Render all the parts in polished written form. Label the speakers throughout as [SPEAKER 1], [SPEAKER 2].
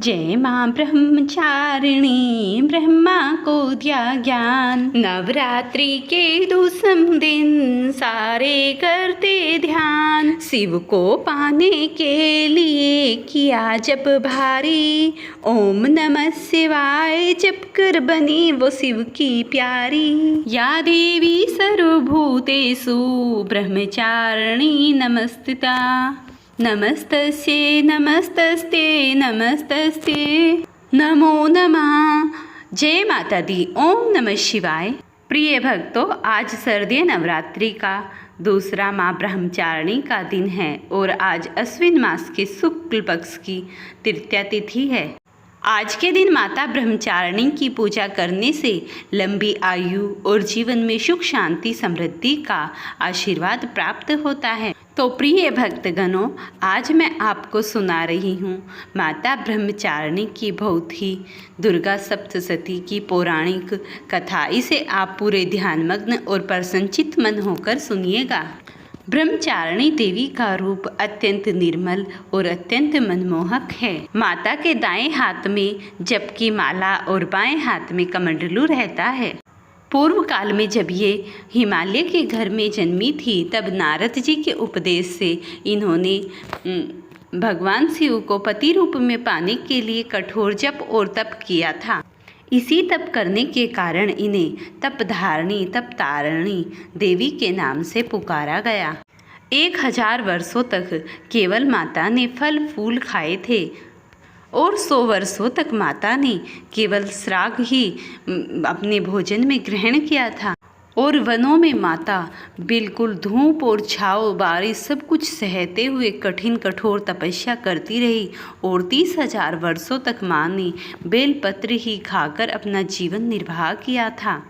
[SPEAKER 1] जय माँ ब्रह्मचारिणी ब्रह्मा को दिया ज्ञान। नवरात्रि के दूसम दिन सारे करते ध्यान। शिव को पाने के लिए किया जप भारी। ओम नमः शिवाय जप कर बनी वो शिव की प्यारी। या देवी सर्वभूतेषु ब्रह्मचारिणी नमस्तिता। नमस्तस्ये नमस्तस्ते नमस्तस्ते नमो नमः। जय माता दी। ओम नमः शिवाय। प्रिय भक्तों, आज शारदीय नवरात्रि का दूसरा माँ ब्रह्मचारिणी का दिन है और आज अश्विन मास के शुक्ल पक्ष की तृतीया तिथि है। आज के दिन माता ब्रह्मचारिणी की पूजा करने से लंबी आयु और जीवन में सुख शांति समृद्धि का आशीर्वाद प्राप्त होता है। तो प्रिय भक्तगणों, आज मैं आपको सुना रही हूँ माता ब्रह्मचारिणी की बहुत ही दुर्गा सप्तशती की पौराणिक कथा। इसे आप पूरे ध्यानमग्न और प्रसन्नचित्त मन होकर सुनिएगा। ब्रह्मचारिणी देवी का रूप अत्यंत निर्मल और अत्यंत मनमोहक है। माता के दाएं हाथ में जप की माला और बाएं हाथ में कमंडलू रहता है। पूर्व काल में जब ये हिमालय के घर में जन्मी थी, तब नारद जी के उपदेश से इन्होंने भगवान शिव को पति रूप में पाने के लिए कठोर जप और तप किया था। इसी तप करने के कारण इन्हें तपधारिणी तपतारिणी देवी के नाम से पुकारा गया। 1000 वर्षों तक केवल माता ने फल फूल खाए थे और 100 वर्षों तक माता ने केवल श्राद्ध ही अपने भोजन में ग्रहण किया था। और वनों में माता बिल्कुल धूप और छाव बारिश सब कुछ सहते हुए कठिन कठोर तपस्या करती रही और 30,000 वर्षों तक माँ ने बेलपत्र ही खाकर अपना जीवन निर्वाह किया था।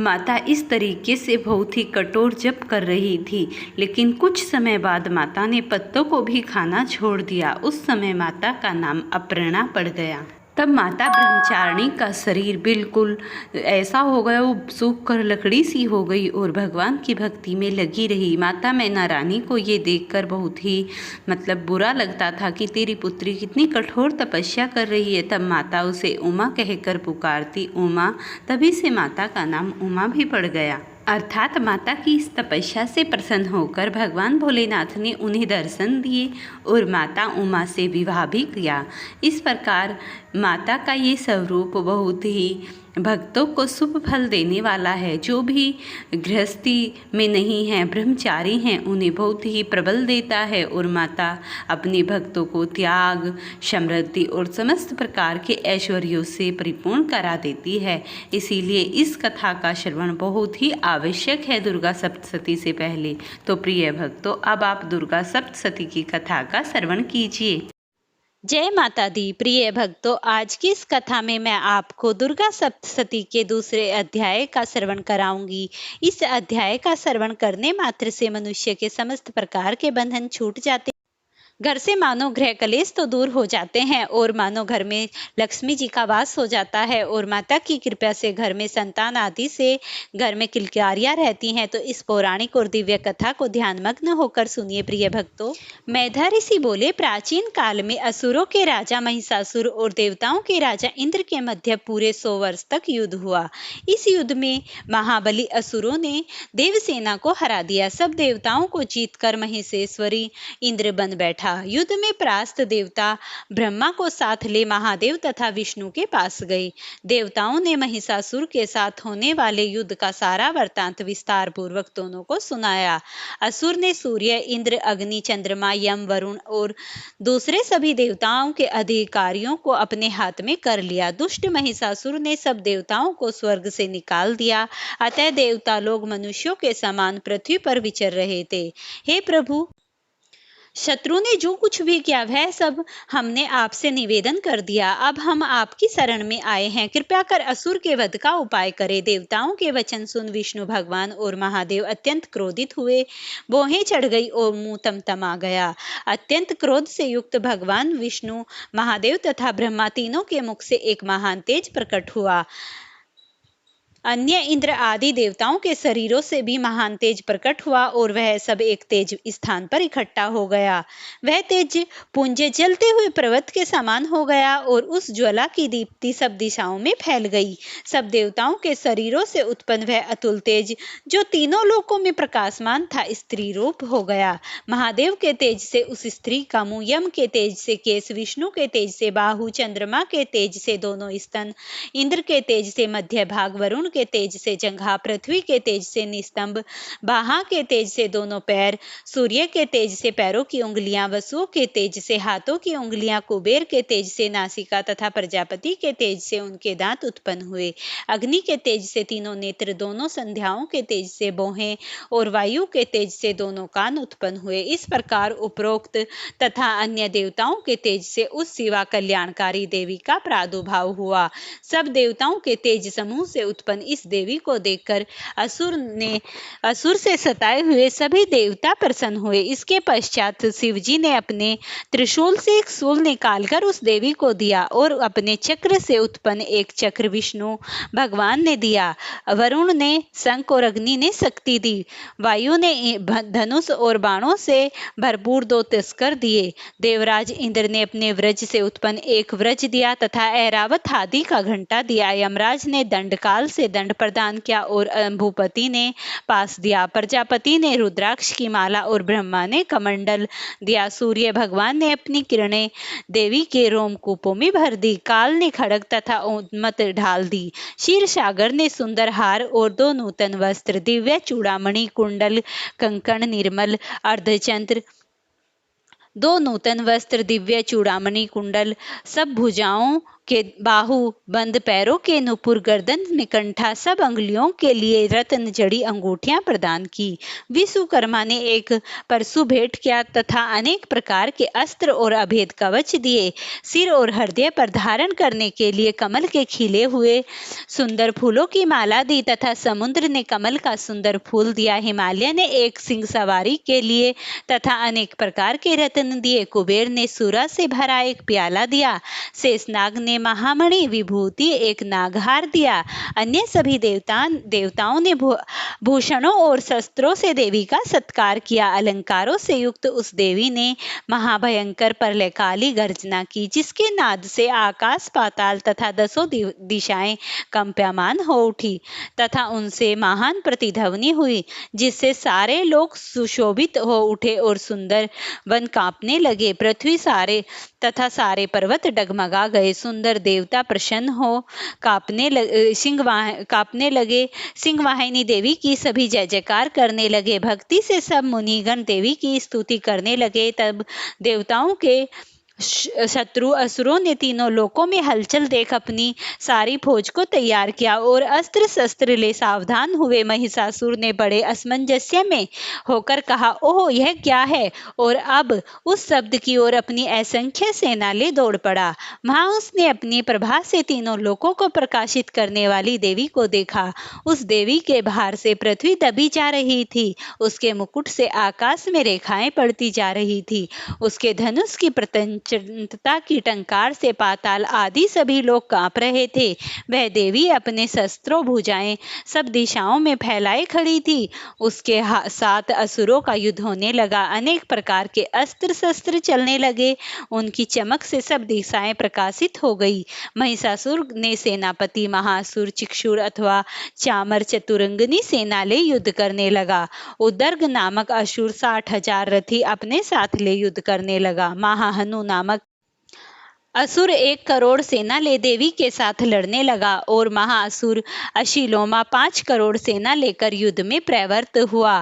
[SPEAKER 1] माता इस तरीके से बहुत ही कठोर जप कर रही थी, लेकिन कुछ समय बाद माता ने पत्तों को भी खाना छोड़ दिया। उस समय माता का नाम अपर्णा पड़ गया। तब माता ब्रह्मचारिणी का शरीर बिल्कुल ऐसा हो गया, वो सूख कर लकड़ी सी हो गई और भगवान की भक्ति में लगी रही। माता मैना रानी को ये देखकर बहुत ही बुरा लगता था कि तेरी पुत्री कितनी कठोर तपस्या कर रही है। तब माता उसे उमा कहकर पुकारती उमा, तभी से माता का नाम उमा भी पड़ गया। अर्थात माता की इस तपस्या से प्रसन्न होकर भगवान भोलेनाथ ने उन्हें दर्शन दिए और माता उमा से विवाह भी किया। इस प्रकार माता का ये स्वरूप बहुत ही भक्तों को शुभ फल देने वाला है। जो भी गृहस्थी में नहीं हैं, ब्रह्मचारी हैं, उन्हें बहुत ही प्रबल देता है और माता अपने भक्तों को त्याग, समृद्धि और समस्त प्रकार के ऐश्वर्यों से परिपूर्ण करा देती है। इसीलिए इस कथा का श्रवण बहुत ही आवश्यक है दुर्गा सप्तशती से पहले। तो प्रिय भक्तों, अब आप दुर्गा सप्तशती की कथा का श्रवण कीजिए।
[SPEAKER 2] जय माता दी। प्रिय भक्तों, आज की इस कथा में मैं आपको दुर्गा सप्तशती के दूसरे अध्याय का श्रवण कराऊंगी। इस अध्याय का श्रवण करने मात्र से मनुष्य के समस्त प्रकार के बंधन छूट जाते, घर से मानो गृह कलेश तो दूर हो जाते हैं और मानो घर में लक्ष्मी जी का वास हो जाता है और माता की कृपा से घर में संतान आदि से घर में किलकारियां रहती हैं। तो इस पौराणिक और दिव्य कथा को ध्यानमग्न होकर सुनिए। प्रिय भक्तों, मेधा ऋषि बोले, प्राचीन काल में असुरों के राजा महिषासुर और देवताओं के राजा इंद्र के मध्य पूरे 100 वर्ष तक युद्ध हुआ। इस युद्ध में महाबली असुरों ने देवसेना को हरा दिया। सब देवताओं को जीतकर महेश्वरी इंद्र बन बैठा। युद्ध में परास्त देवता ब्रह्मा को साथ ले महादेव तथा विष्णु के पास गए। देवताओं ने महिषासुर के साथ होने वाले युद्ध का सारा वृत्तांत विस्तार पूर्वक दोनों को सुनाया। असुर ने सूर्य, इंद्र, अग्नि, चंद्रमा, यम, वरुण और दूसरे सभी देवताओं के अधिकारियों को अपने हाथ में कर लिया। दुष्ट महिषासुर ने सब देवताओं को स्वर्ग से निकाल दिया। अतः देवता लोग मनुष्यों के समान पृथ्वी पर विचर रहे थे। हे प्रभु, शत्रु ने जो कुछ भी किया वह सब हमने आपसे निवेदन कर दिया। अब हम आपकी शरण में आए हैं, कृपया कर असुर के वध का उपाय करें। देवताओं के वचन सुन विष्णु भगवान और महादेव अत्यंत क्रोधित हुए। भौहें चढ़ गई और मुंह तमतमा गया। अत्यंत क्रोध से युक्त भगवान विष्णु, महादेव तथा ब्रह्मा तीनों के मुख से एक महान तेज प्रकट हुआ। अन्य इंद्र आदि देवताओं के शरीरों से भी महान तेज प्रकट हुआ और वह सब एक तेज स्थान पर इकट्ठा हो गया। वह तेज पुंज जलते हुए पर्वत के समान हो गया और उस ज्वाला की दीप्ति सब दिशाओं में फैल गई। सब देवताओं के शरीरों से उत्पन्न वह अतुल तेज जो तीनों लोकों में प्रकाशमान था स्त्री रूप हो गया। महादेव के तेज से उस स्त्री का मुंह, यम के तेज से केस, विष्णु के तेज से बाहु, चंद्रमा के तेज से दोनों स्तन, इंद्र के तेज से मध्य भाग, वरुण के तेज से जंघा, पृथ्वी के तेज से निस्तंभ, बाहा के तेज से दोनों पैर, सूर्य के तेज से पैरों की उंगलियां, वसुओं के तेज से हाथों की उंगलियां, कुबेर के तेज से नासिका तथा प्रजापति के तेज से उनके दांत उत्पन्न हुए, अग्नि के तेज से तीनों नेत्र, दोनों संध्याओं के तेज से भौहें और वायु के तेज से दोनों कान उत्पन्न हुए। इस प्रकार उपरोक्त तथा अन्य देवताओं के तेज से उस शिवा कल्याणकारी देवी का प्रादुर्भाव हुआ। सब देवताओं के तेज समूह से उत्पन्न इस देवी को देखकर असुर से सताए हुए सभी देवता प्रसन्न हुए। इसके पश्चात शिवजी ने अपने त्रिशूल से एक शूल निकालकर उस देवी को दिया और अपने चक्र से उत्पन्न एक चक्र विष्णु भगवान ने दिया। वरुण ने शंख और अग्नि ने शक्ति दी। वायु ने धनुष और बाणों से भरपूर 2 तस्कर दिए। देवराज इंद्र ने अपने व्रज से उत्पन्न एक व्रज दिया तथा ऐरावत आदि का घंटा दिया। यमराज ने दंडकाल से दंड प्रदान किया और भूपति ने पास दिया। प्रजापति ने रुद्राक्ष की माला और ब्रह्मा ने कमंडल दिया। सूर्य भगवान ने अपनी किरणें देवी के रोमकूपों में भर दी। काल ने खड़ग तथा उन्मत ढाल दी। क्षीर सागर ने सुंदर हार और 2 नूतन वस्त्र, दिव्य चूड़ामणि, कुंडल, कंकण, निर्मल अर्धचंद्र, 2 नूतन वस्त्र, दिव्य चूड़ामणि, कुंडल, सब भुजाओं के बाहु बंद, पैरों के नुपुर, गर्दन में कंठा, सब अंगुलियों के लिए रत्न जड़ी अंगूठियां प्रदान की। विश्वकर्मा ने एक परशु भेंट किया तथा अनेक प्रकार के अस्त्र और अभेद कवच दिए। सिर और हृदय पर धारण करने के लिए कमल के खिले हुए सुंदर फूलों की माला दी तथा समुद्र ने कमल का सुंदर फूल दिया। हिमालय ने एक सिंह सवारी के लिए तथा अनेक प्रकार के रत्न दिए। कुबेर ने सूरा से भरा एक प्याला दिया। शेषनाग ने महामणि विभूति एक नागहार दिया। अन्य सभी देवताओं ने भूषणों और शस्त्रों से देवी का सत्कार किया। अलंकारों से युक्त उस देवी ने महाभयंकर प्रलयकाली गर्जना की, जिसके नाद से आकाश पाताल तथा 10 दिशाएं कंप्यमान हो उठी तथा उनसे महान प्रतिध्वनि हुई, जिससे सारे लोग सुशोभित हो उठे और सुंदर वन कांपने लगे। पृथ्वी सारे पर्वत डगमगा गए। सुंदर देवता प्रसन्न हो कांपने लगे। सिंहवाहिनी देवी की सभी जय जयकार करने लगे। भक्ति से सब मुनिगण देवी की स्तुति करने लगे। तब देवताओं के शत्रु असुरों ने तीनों लोकों में हलचल देख अपनी सारी फौज को तैयार किया और अस्त्र शस्त्र ले सावधान हुए। महिषासुर ने बड़े असमंजस्य में होकर कहा, ओह यह क्या है, और अब उस शब्द की ओर अपनी असंख्य सेना ले दौड़ पड़ा। वहां उसने अपनी प्रभा से तीनों लोकों को प्रकाशित करने वाली देवी को देखा। उस देवी के भार से पृथ्वी दबी जा रही थी। उसके मुकुट से आकाश में रेखाएं पड़ती जा रही थी। उसके धनुष की प्रचंडता की टंकार से पाताल आदि सभी लोग कांप रहे थे। वह देवी अपने शस्त्रों भुजाएं सब दिशाओं में फैलाए खड़ी थी। उसके साथ असुरों का युद्ध होने लगा। अनेक प्रकार के अस्त्र शस्त्र चलने लगे। उनकी चमक से सब दिशाएं प्रकाशित हो गई। महिषासुर ने सेनापति महासुर, चिक्षुर अथवा चामर, चतुरंगनी सेना ले युद्ध करने लगा। उदर्ग नामक असुर 60,000 रथी अपने साथ ले युद्ध करने लगा। महाहनु नामक असुर 1 करोड़ सेना ले देवी के साथ लड़ने लगा और महाअसुर अशिलोमा 5 करोड़ सेना लेकर युद्ध में प्रवृत्त हुआ।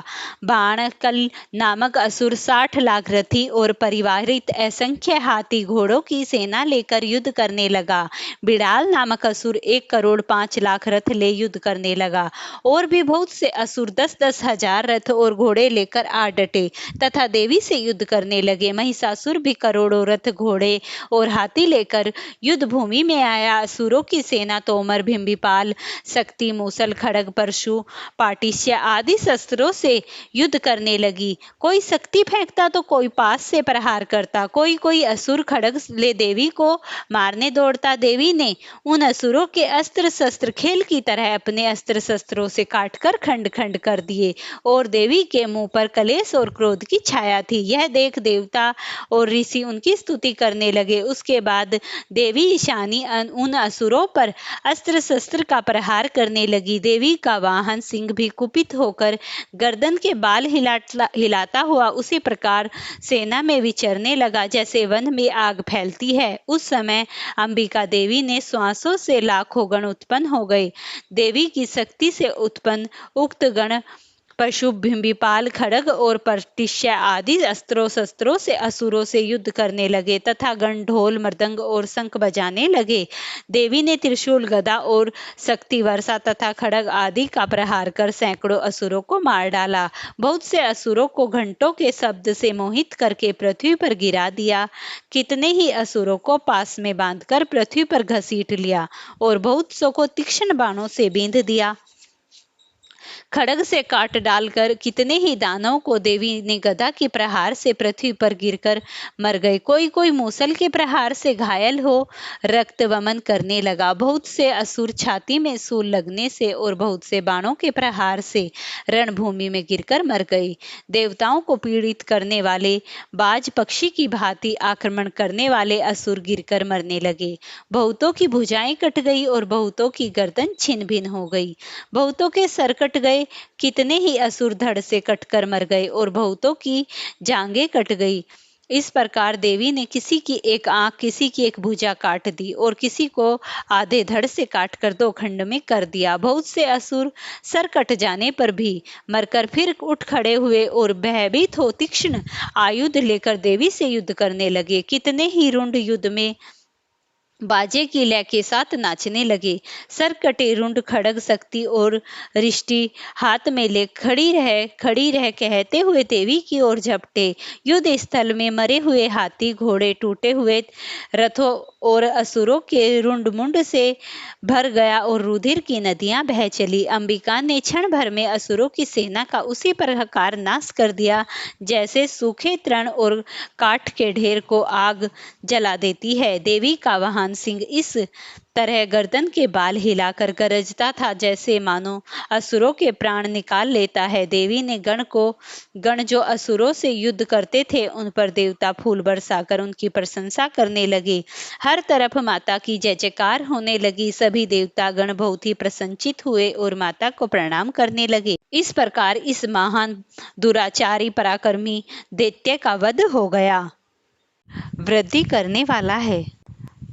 [SPEAKER 2] बाणकल नामक असुर 60 लाख रथी और परिवारित असंख्य हाथी घोड़ों की सेना लेकर युद्ध करने लगा। बिड़ाल नामक असुर 1 करोड़ 5 लाख रथ ले युद्ध करने लगा। और भी बहुत से असुर 10-10 हजार रथ और घोड़े लेकर आ डटे तथा देवी से युद्ध करने लगे। महिषासुर भी करोड़ों रथ, घोड़े और हाथी हाथी लेकर युद्ध भूमि में आया। असुरों की सेना तोमर, भिंबिपाल, शक्ति, मूसल, खड्ग, परशु, पाटिष्य आदि शस्त्रों से युद्ध करने लगी। कोई शक्ति फेंकता तो कोई पास से प्रहार करता। कोई असुर खड्ग ले देवी को मारने दौड़ता। देवी ने उन असुरों के अस्त्र शस्त्र खेल की तरह अपने अस्त्र शस्त्रों से काटकर खंड खंड कर दिए और देवी के मुंह पर कलेश और क्रोध की छाया थी। यह देख देवता और ऋषि उनकी स्तुति करने लगे। उसके बाद देवी ईशानी उन असुरों पर अस्त्र शस्त्र का प्रहार करने लगी। देवी का वाहन सिंह भी कुपित होकर गर्दन के बाल हिलाता हुआ उसी प्रकार सेना में विचरने लगा जैसे वन में आग फैलती है। उस समय अंबिका देवी ने श्वासों से लाखों गण उत्पन्न हो गए। देवी की शक्ति से उत्पन्न उक्त गण पशु, भिंबिपाल, खड्ग और पाटिष्य आदि अस्त्रों शस्त्रों से असुरों से युद्ध करने लगे तथा गण ढोल, मृदंग और शंख बजाने लगे। देवी ने त्रिशूल, गदा और शक्ति वर्षा तथा खड्ग आदि का प्रहार कर सैकड़ों असुरों को मार डाला। बहुत से असुरों को घंटों के शब्द से मोहित करके पृथ्वी पर गिरा दिया। कितने ही असुरों को पास में बांधकर पृथ्वी पर घसीट लिया और बहुत सौ को तीक्ष्ण बाणों से बींध दिया। खड्ग से काट डालकर कितने ही दानवों को देवी ने गदा के प्रहार से पृथ्वी पर गिरकर मर गए। कोई मूसल के प्रहार से घायल हो रक्त वमन करने लगा। बहुत से असुर छाती में सूल लगने से और बहुत से बाणों के प्रहार से रणभूमि में गिरकर मर गए। देवताओं को पीड़ित करने वाले बाज पक्षी की भांति आक्रमण करने वाले असुर गिरकर मरने लगे। बहुतों की भुजाएं कट गई और बहुतों की गर्दन छिन्न भिन्न हो गई। बहुतों के सर कट गए। कितने ही असुर धड़ से कटकर मर गए और बहुतों की जांघें कट गई। इस प्रकार देवी ने किसी की एक आंख, किसी की एक भुजा काट दी और किसी को आधे धड़ से काटकर दो खंड में कर दिया। बहुत से असुर सर कट जाने पर भी मरकर फिर उठ खड़े हुए और भयभीत हो तीक्ष्ण आयुध लेकर देवी से युद्ध करने लगे। कितने ही रुंड युद्ध में बाजे की लय के साथ नाचने लगे। सर कटे रुंड खड्ग, शक्ति और रिष्टि हाथ में ले खड़ी रह कहते हुए देवी की ओर झपटे। युद्ध स्थल में मरे हुए हाथी, घोड़े, टूटे हुए रथों और असुरों के रुंड मुंड से भर गया और रुधिर की नदियां बह चली। अंबिका ने क्षण भर में असुरों की सेना का उसी प्रकार नाश कर दिया जैसे सूखे तृण और काठ के ढेर को आग जला देती है। देवी का वाहन सिंह इस तरह गर्दन के बाल हिलाकर गरजता था जैसे मानो असुरों के प्राण निकाल लेता है। देवी ने गण जो असुरों से युद्ध करते थे उन पर देवता फूल बरसाकर उनकी प्रशंसा करने लगे। हर तरफ माता की जय जयकार होने लगी। सभी देवता गण बहुत ही प्रसन्नचित हुए और माता को प्रणाम करने लगे। इस प्रकार इस महान दुराचारी पराक्रमी दैत्य का वध हो गया। वृद्धि करने वाला है।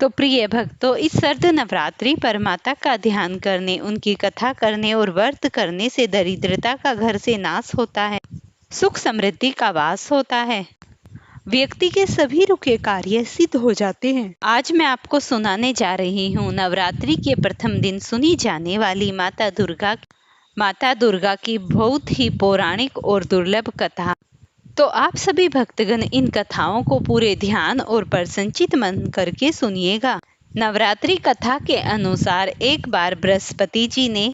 [SPEAKER 2] तो प्रिय भक्तों, इस शरद नवरात्रि पर माता का ध्यान करने, उनकी कथा करने और व्रत करने से दरिद्रता का घर से नाश होता है, सुख समृद्धि का वास होता है, व्यक्ति के सभी रुके कार्य सिद्ध हो जाते हैं। आज मैं आपको सुनाने जा रही हूँ नवरात्रि के प्रथम दिन सुनी जाने वाली माता दुर्गा की बहुत ही पौराणिक और दुर्लभ कथा। तो आप सभी भक्तगण इन कथाओं को पूरे ध्यान और प्रसन्नचित मन करके सुनिएगा। नवरात्रि कथा के अनुसार एक बार बृहस्पति जी ने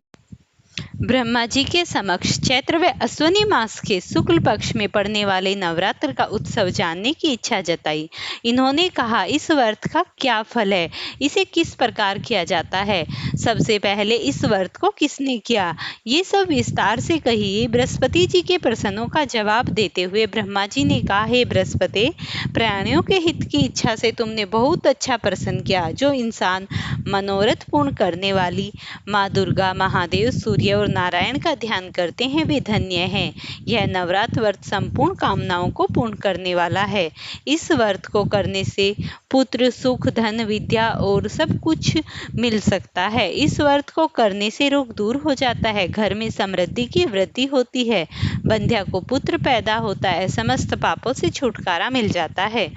[SPEAKER 2] ब्रह्मा जी के समक्ष चैत्र व अश्विनी मास के शुक्ल पक्ष में पड़ने वाले नवरात्र का उत्सव जानने की इच्छा जताई। इन्होंने कहा, इस व्रत का क्या फल है, इसे किस प्रकार किया जाता है, सबसे पहले इस व्रत को किसने किया, ये सब विस्तार से कहिए। बृहस्पति जी के प्रश्नों का जवाब देते हुए ब्रह्मा जी ने कहा, हे बृहस्पति, प्राणियों के हित की इच्छा से तुमने बहुत अच्छा प्रश्न किया। जो इंसान मनोरथ पूर्ण करने वाली माँ दुर्गा, महादेव, सूर्य और नारायण का ध्यान करते हैं वे धन्य हैं। यह नवरात्र व्रत संपूर्ण कामनाओं को पूर्ण करने वाला है। इस व्रत को करने से पुत्र, सुख, धन, विद्या और सब कुछ मिल सकता है। इस व्रत को करने से रोग दूर हो जाता है, घर में समृद्धि की वृद्धि होती है, बंध्या को पुत्र पैदा होता है, समस्त पापों से छुटकारा मिल जाता है।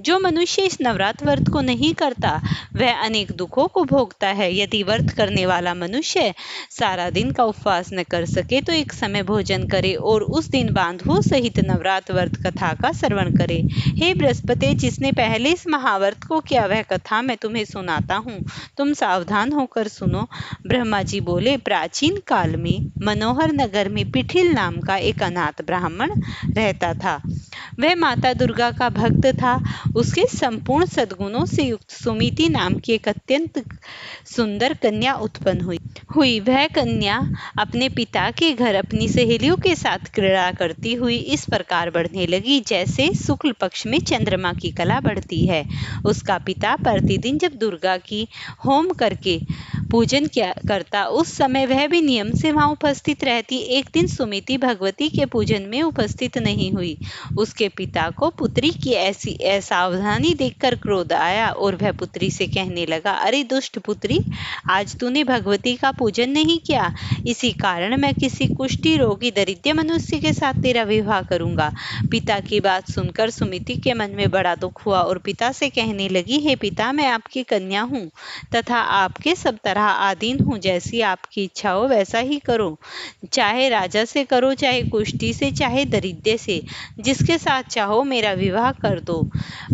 [SPEAKER 2] जो मनुष्य इस नवरात्र व्रत को नहीं करता वह अनेक दुखों को भोगता है। यदि व्रत करने वाला मनुष्य सारा दिन का उपवास न कर सके तो एक समय भोजन करे और उस दिन बांधवों सहित नवरात्र व्रत कथा का श्रवण करे। हे बृहस्पति, जिसने पहले इस महाव्रत को किया वह कथा मैं तुम्हें सुनाता हूँ, तुम सावधान होकर सुनो। ब्रह्मा जी बोले, प्राचीन काल में मनोहर नगर में पिठिल नाम का एक अनाथ ब्राह्मण रहता था। वह माता दुर्गा का भक्त था। उसके संपूर्ण सद्गुणों से युक्त सुमिति नाम की एक अत्यंत सुंदर कन्या उत्पन्न हुई। वह कन्या अपने पिता के घर अपनी सहेलियों के साथ क्रीड़ा करती हुई इस प्रकार बढ़ने लगी जैसे शुक्ल पक्ष में चंद्रमा की कला बढ़ती है। उसका पिता प्रतिदिन जब दुर्गा की होम करके पूजन करता उस समय वह भी नियम से वहां उपस्थित रहती। एक दिन सुमिति भगवती के पूजन में उपस्थित नहीं हुई। उसके पिता को पुत्री की ऐसी असावधानी देखकर क्रोध आया और वह पुत्री से कहने लगा, अरे दुष्ट पुत्री, आज तूने भगवती का पूजन नहीं किया, इसी कारण मैं किसी कुष्ठी रोगी दरिद्र मनुष्य के साथ तेरा विवाह करूंगा। पिता की बात सुनकर सुमिति के मन में बड़ा दुख हुआ और पिता से कहने लगी, हे पिता, मैं आपकी कन्या हूँ तथा आपके सब तरह आधीन हूँ। जैसी आपकी इच्छा हो वैसा ही करो, चाहे राजा से करो, चाहे कुष्ठी से, चाहे दरिद्र से, जिसके साथ चाहो मेरा विवाह कर दो,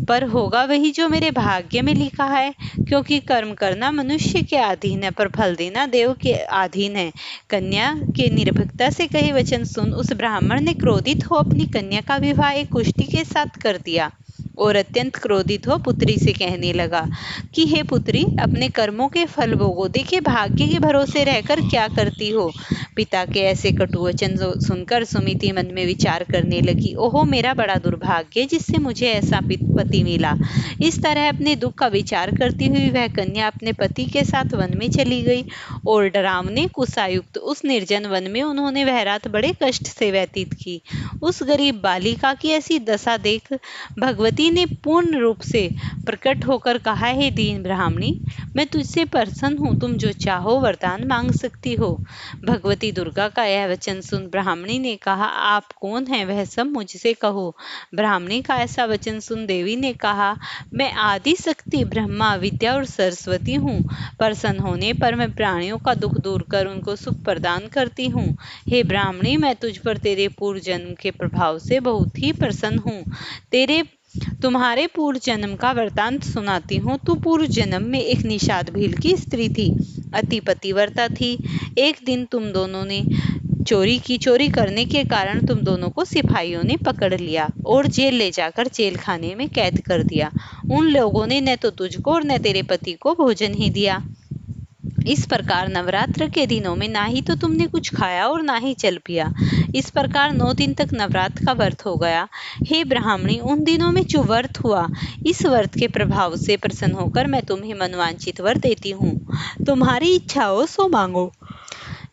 [SPEAKER 2] पर होगा वही जो मेरे भाग्य में लिखा है, क्योंकि कर्म करना मनुष्य के अधीन है पर फल देना देव के अधीन है। कन्या के निर्भीकता से कहे वचन सुन उस ब्राह्मण ने क्रोधित हो अपनी कन्या का विवाह एक कुष्ठी के साथ कर दिया और अत्यंत क्रोधित हो पुत्री से कहने लगा कि हे पुत्री, अपने कर्मों के फल भोगो, देखिए भाग्य के भरोसे रहकर क्या करती हो। पिता के ऐसे कटु वचन सुनकर सुमिति मन में विचार करने लगी, ओहो मेरा बड़ा दुर्भाग्य जिससे मुझे ऐसा पति मिला। इस तरह अपने दुख का विचार करती हुई वह कन्या अपने पति के साथ वन में चली गई और डरावने कुशायुक्त उस निर्जन वन में उन्होंने वह रात बड़े कष्ट से व्यतीत की। उस गरीब बालिका की ऐसी दशा देख भगवती ने पूर्ण रूप से प्रकट होकर कहा, हे दीन ब्राह्मणी, मैं तुझसे प्रसन्न हूँ, तुम जो चाहो वरदान मांग सकती हो। भगवती दुर्गा का यह वचन सुन ब्राह्मणी ने कहा, आप कौन हैं वह सब मुझसे कहो। ब्राह्मणी का ऐसा वचन सुन देवी ने कहा, मैं आदि शक्ति ब्रह्मा विद्या और सरस्वती हूँ। प्रसन्न होने पर मैं प्राणियों का दुख दूर कर उनको सुख प्रदान करती हूँ। हे ब्राह्मणी, मैं तुझ पर तेरे पूर्व जन्म के प्रभाव से बहुत ही प्रसन्न हूँ। तुम्हारे पूर्व जन्म का वृतांत सुनाती हूँ। तू पूर्व जन्म में एक निषाद भील की स्त्री थी, अति पतिव्रता थी। एक दिन तुम दोनों ने चोरी करने के कारण तुम दोनों को सिपाहियों ने पकड़ लिया और जेल ले जाकर जेल खाने में कैद कर दिया। उन लोगों ने न तो तुझको और न तेरे पति को भोजन ही दिया। इस प्रकार नवरात्र के दिनों में ना ही तो तुमने कुछ खाया और ना ही जल पिया। इस प्रकार 9 दिन तक नवरात्र का व्रत हो गया। हे ब्राह्मणी, उन दिनों में जो व्रत हुआ, इस व्रत के प्रभाव से प्रसन्न होकर मैं तुम्हें मनवांछित वर देती हूँ। तुम्हारी इच्छा हो सो मांगो।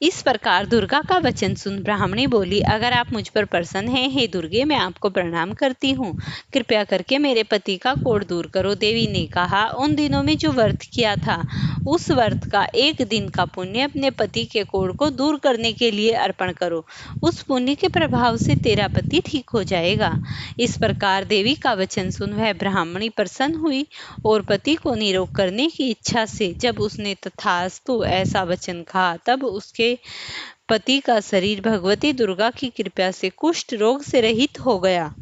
[SPEAKER 2] इस प्रकार दुर्गा का वचन सुन ब्राह्मणी बोली, अगर आप मुझ पर प्रसन्न हैं, हे दुर्गे, मैं आपको प्रणाम करती हूँ, कृपया करके मेरे पति का कोढ़ दूर करो। देवी ने कहा, उन दिनों में जो व्रत किया था उस व्रत का 1 दिन का पुण्य अपने पति के कोढ़ को दूर करने के लिए अर्पण करो। उस पुण्य के प्रभाव से तेरा पति ठीक हो जाएगा। इस प्रकार देवी का वचन सुन वह ब्राह्मणी प्रसन्न हुई और पति को निरोग करने की इच्छा से जब उसने तथास्तु ऐसा वचन कहा, तब उसके पति का शरीर भगवती दुर्गा की कृपा से कुष्ठ रोग से रहित हो गया।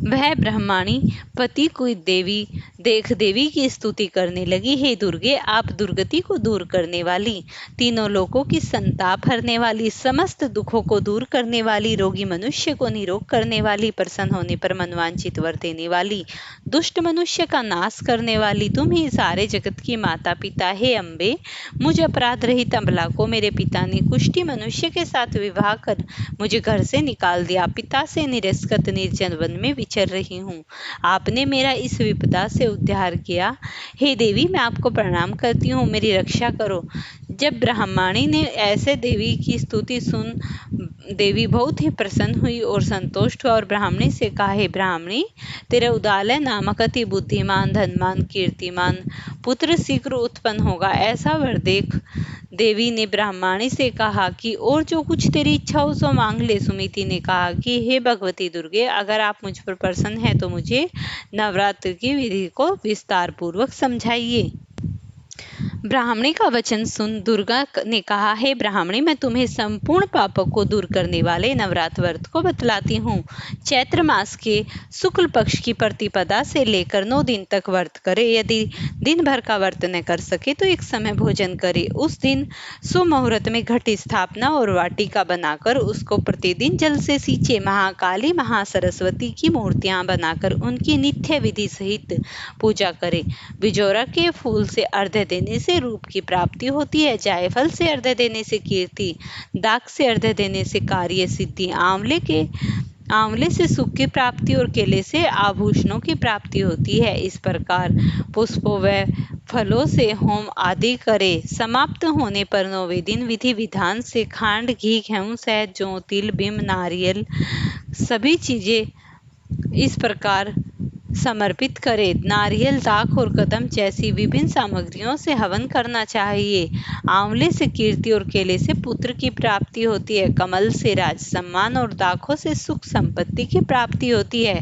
[SPEAKER 2] वह ब्रह्माणी पति को देवी की स्तुति करने लगी, हे दुर्गे, आप दुर्गति को दूर करने वाली, तीनों लोकों की संताप हरने वाली, समस्त दुखों को दूर करने वाली, रोगी मनुष्य को निरोग करने वाली, प्रसन्न होने पर मनवांछित वर देने वाली, दुष्ट मनुष्य का नाश करने वाली, तुम ही सारे जगत की माता पिता। हे अम्बे, मुझ अपराध रहित अबला को मेरे पिता ने कुष्ठी मनुष्य के साथ विवाह कर मुझे घर से निकाल दिया। पिता से निरस्कृत निर्जन वन में विचर रही हूँ। आपने मेरा इस विपदा से उद्धार किया। हे देवी, मैं आपको प्रणाम करती हूँ, मेरी रक्षा करो। जब ब्रह्माणी ने ऐसे देवी की स्तुति सुन देवी बहुत ही प्रसन्न हुई और संतुष्ट हुआ और ब्राह्मणी से कहा, हे ब्राह्मणी, तेरे उदालय नामक अति बुद्धिमान, धनवान, कीर्तिमान पुत्र शीघ्र उत्पन्न होगा, ऐसा वर देख। देवी ने ब्राह्मणी से कहा कि और जो कुछ तेरी इच्छा हो सो मांग ले। सुमिति ने कहा कि हे भगवती दुर्गे, अगर आप मुझ पर प्रसन्न हैं तो मुझे नवरात्र की विधि को विस्तार पूर्वक समझाइए। ब्राह्मणी का वचन सुन दुर्गा ने कहा, हे ब्राह्मणी, मैं तुम्हें संपूर्ण पापों को दूर करने वाले नवरात्र व्रत को बतलाती हूँ। चैत्र मास के शुक्ल पक्ष की प्रतिपदा से लेकर 9 दिन तक व्रत करे। यदि दिन भर का व्रत न कर सके तो एक समय भोजन करे। उस दिन सुमुहूर्त में घट स्थापना और वाटिका बनाकर उसको प्रतिदिन जल से सींचे। महाकाली, महासरस्वती की मूर्तियां बनाकर उनकी नित्य विधि सहित पूजा करे। बिजोरा के फूल से अर्घ्य देने से रूप की प्राप्ति होती है। जायफल से अर्घ्य देने से कीर्ति, दाख से अर्घ्य देने से कार्य सिद्धि, आंवले से सुख की प्राप्ति और केले से आभूषणों की प्राप्ति होती है। इस प्रकार पुष्पों व फलों से होम आदि करे। समाप्त होने पर 9वें दिन विधि विधान से खांड, घी, गेहूं, शहद, जौ, तिल, बिंब, नारियल सभी चीजें इस प्रकार समर्पित करे। नारियल, दाख और कदम जैसी विभिन्न सामग्रियों से हवन करना चाहिए। आंवले से कीर्ति और केले से पुत्र की प्राप्ति होती है। कमल से राज सम्मान और दाखों से सुख संपत्ति की प्राप्ति होती है।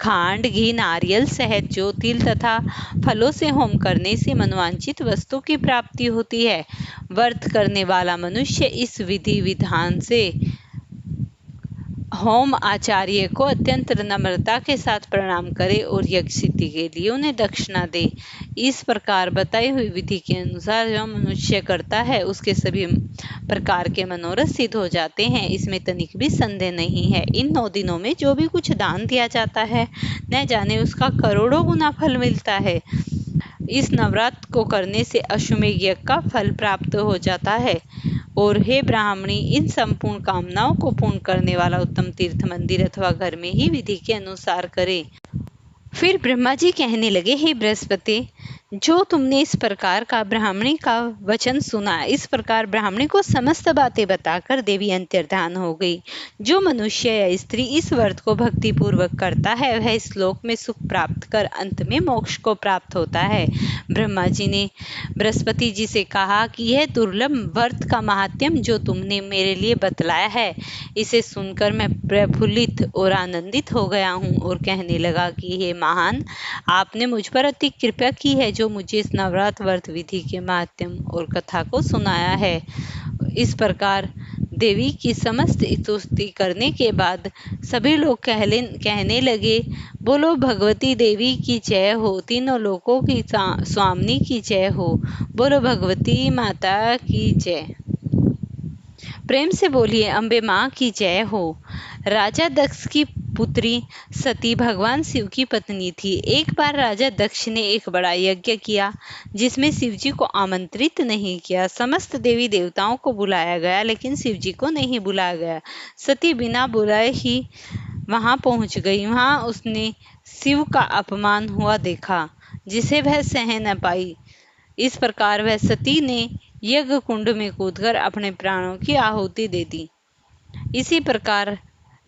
[SPEAKER 2] खांड, घी, नारियल, शहद, जौ, तिल तथा फलों से होम करने से मनोवांछित वस्तु की प्राप्ति होती है। व्रत करने वाला मनुष्य इस विधि विधान से होम आचार्य को अत्यंत नम्रता के साथ प्रणाम करे और यज्ञ सिद्धि के लिए उन्हें दक्षिणा दे। इस प्रकार बताई हुई विधि के अनुसार जो मनुष्य करता है उसके सभी प्रकार के मनोरथ सिद्ध हो जाते हैं। इसमें तनिक भी संदेह नहीं है। इन 9 दिनों में जो भी कुछ दान दिया जाता है न जाने उसका करोड़ों गुना फल मिलता है। इस नवरात्र को करने से अश्वमेध यज्ञ का फल प्राप्त हो जाता है। और हे ब्राह्मणी, इन संपूर्ण कामनाओं को पूर्ण करने वाला उत्तम तीर्थ, मंदिर अथवा घर में ही विधि के अनुसार करे। फिर ब्रह्मा जी कहने लगे, हे बृहस्पति, जो तुमने इस प्रकार का ब्राह्मणी का वचन सुना, इस प्रकार ब्राह्मणी को समस्त बातें बताकर देवी अंतर्धान हो गई। जो मनुष्य या स्त्री इस व्रत को भक्ति पूर्वक करता है वह इस लोक में सुख प्राप्त कर अंत में मोक्ष को प्राप्त होता है। ब्रह्मा जी ने बृहस्पति जी से कहा कि यह दुर्लभ व्रत का महात्म्य जो तुमने मेरे लिए बतलाया है, इसे सुनकर मैं प्रफुल्लित और आनंदित हो गया हूँ और कहने लगा कि हे महान, आपने मुझ पर अति कृपा की है जो मुझे इस नवरात्र व्रत विधि के माध्यम और कथा को सुनाया है। इस प्रकार देवी की समस्त स्तुति करने के बाद सभी लोग कहने लगे, बोलो भगवती देवी की जय हो, तीनों लोकों की स्वामिनी की जय हो, बोलो भगवती माता की जय। प्रेम से बोलिए, अम्बे माँ की जय हो। राजा दक्ष की पुत्री सती भगवान शिव की पत्नी थी। एक बार राजा दक्ष ने एक बड़ा यज्ञ किया जिसमें शिवजी को आमंत्रित नहीं किया। समस्त देवी देवताओं को बुलाया गया लेकिन शिवजी को नहीं बुलाया गया। सती बिना बुलाए ही वहां पहुंच गई। वहां उसने शिव का अपमान हुआ देखा जिसे वह सह न पाई। इस प्रकार वह सती ने यज्ञ कुंड में कूदकर अपने प्राणों की आहुति दे दी। इसी प्रकार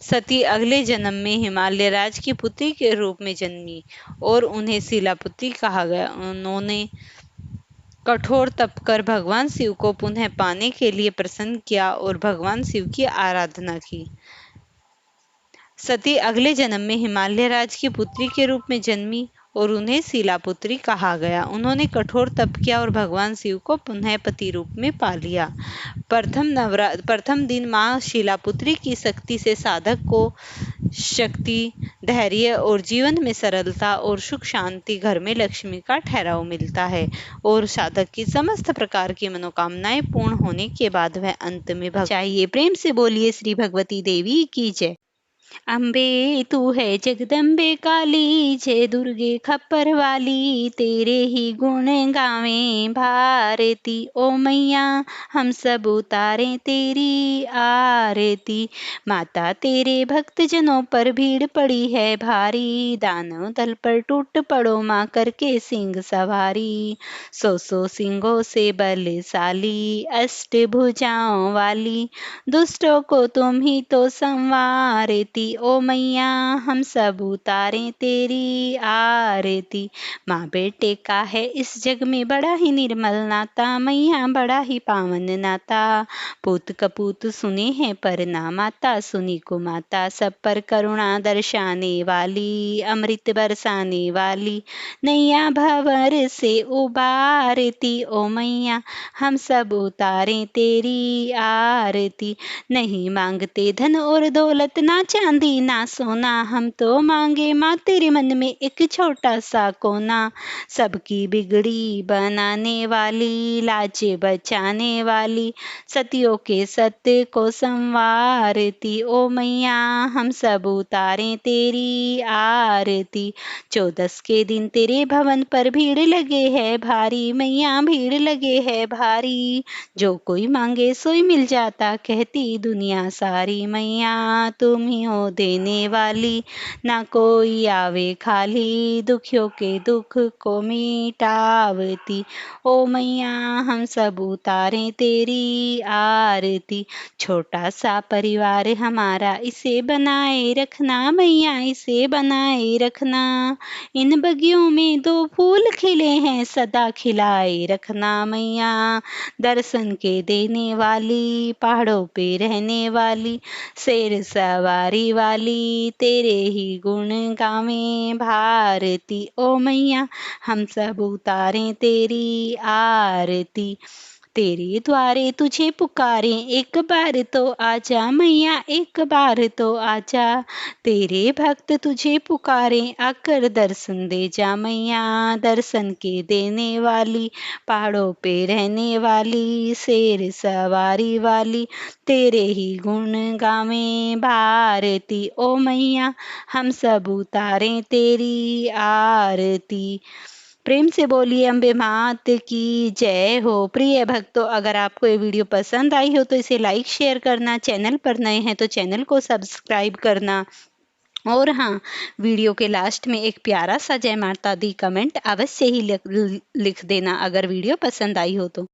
[SPEAKER 2] सती अगले जन्म में हिमालय राज की पुत्री के रूप में जन्मी और उन्हें शिलापुत्री कहा गया। उन्होंने कठोर तप कर भगवान शिव को पुनः पाने के लिए प्रसन्न किया और भगवान शिव की आराधना की। सती अगले जन्म में हिमालय राज की पुत्री के रूप में जन्मी और उन्हें शिलापुत्री कहा गया। उन्होंने कठोर तप किया और भगवान शिव को पुनः पति रूप में पा लिया। प्रथम दिन माँ शिलापुत्री की शक्ति से साधक को शक्ति, धैर्य और जीवन में सरलता और सुख शांति, घर में लक्ष्मी का ठहराव मिलता है और साधक की समस्त प्रकार की मनोकामनाएं पूर्ण होने के बाद वह अंत में चाहिए। प्रेम से बोलिए श्री भगवती देवी की जय। अम्बे तू है जगदम्बे काली, जय दुर्गे खप्पर वाली, तेरे ही गुण गावें भारती। ओ मैया हम सब उतारें तेरी आरती। माता तेरे भक्त जनों पर भीड़ पड़ी है भारी, दानव दल पर टूट पड़ो माँ करके सिंह सवारी। सौ सिंहों से बलशाली, अष्टभुजाओं वाली, दुष्टों को तुम ही तो संवारती। ओ मैया हम सब उतारें तेरी आरती। माँ बेटे का है इस जग में बड़ा ही निर्मल नाता, मैया बड़ा ही पावन नाता। पूत कपूत सुने हैं पर ना माता, सुनी को माता सब पर करुणा दर्शाने वाली, अमृत बरसाने वाली, नैया भंवर से उबारती। ओ मैया हम सब उतारें तेरी आरती। नहीं मांगते धन और दौलत, ना चांदी ना सोना, हम तो मांगे माँ तेरे मन में एक छोटा सा कोना। सबकी बिगड़ी बनाने वाली, लाज बचाने वाली, सतियों के सत्य को संवारती। ओ मैया हम सब उतारें तेरी आरती। 14 के दिन तेरे भवन पर भीड़ लगे है भारी, मैया भीड़ लगे है भारी। जो कोई मांगे सोई मिल जाता, कहती दुनिया सारी। मैया तुम ही हो देने वाली, ना कोई आवे खाली, दुखियों के दुख को मिटावती। ओ मैया हम सब उतारें तेरी आरती। छोटा सा परिवार हमारा, इसे बनाए रखना मैया, इसे बनाए रखना। इन बगियों में 2 फूल खिले हैं, सदा खिलाए रखना मैया। दर्शन के देने वाली, पहाड़ों पे रहने वाली, शेर सवारी वाली, तेरे ही गुण गावें भारती। ओ मैया हम सब उतारें तेरी आरती। तेरे द्वारे तुझे पुकारे, एक बार तो आजा मैया, एक बार तो आजा। तेरे भक्त तुझे पुकारे, आकर दर्शन दे जा मैया। दर्शन के देने वाली, पहाड़ों पे रहने वाली, शेर सवारी वाली, तेरे ही गुण गावें भारती। ओ मैया हम सब उतारें तेरी आरती। प्रेम से बोलिए अम्बे मात की जय हो। प्रिय भक्तों, अगर आपको ये वीडियो पसंद आई हो तो इसे लाइक शेयर करना, चैनल पर नए हैं तो चैनल को सब्सक्राइब करना, और हाँ, वीडियो के लास्ट में एक प्यारा सा जय माता दी कमेंट अवश्य ही लिख देना अगर वीडियो पसंद आई हो तो।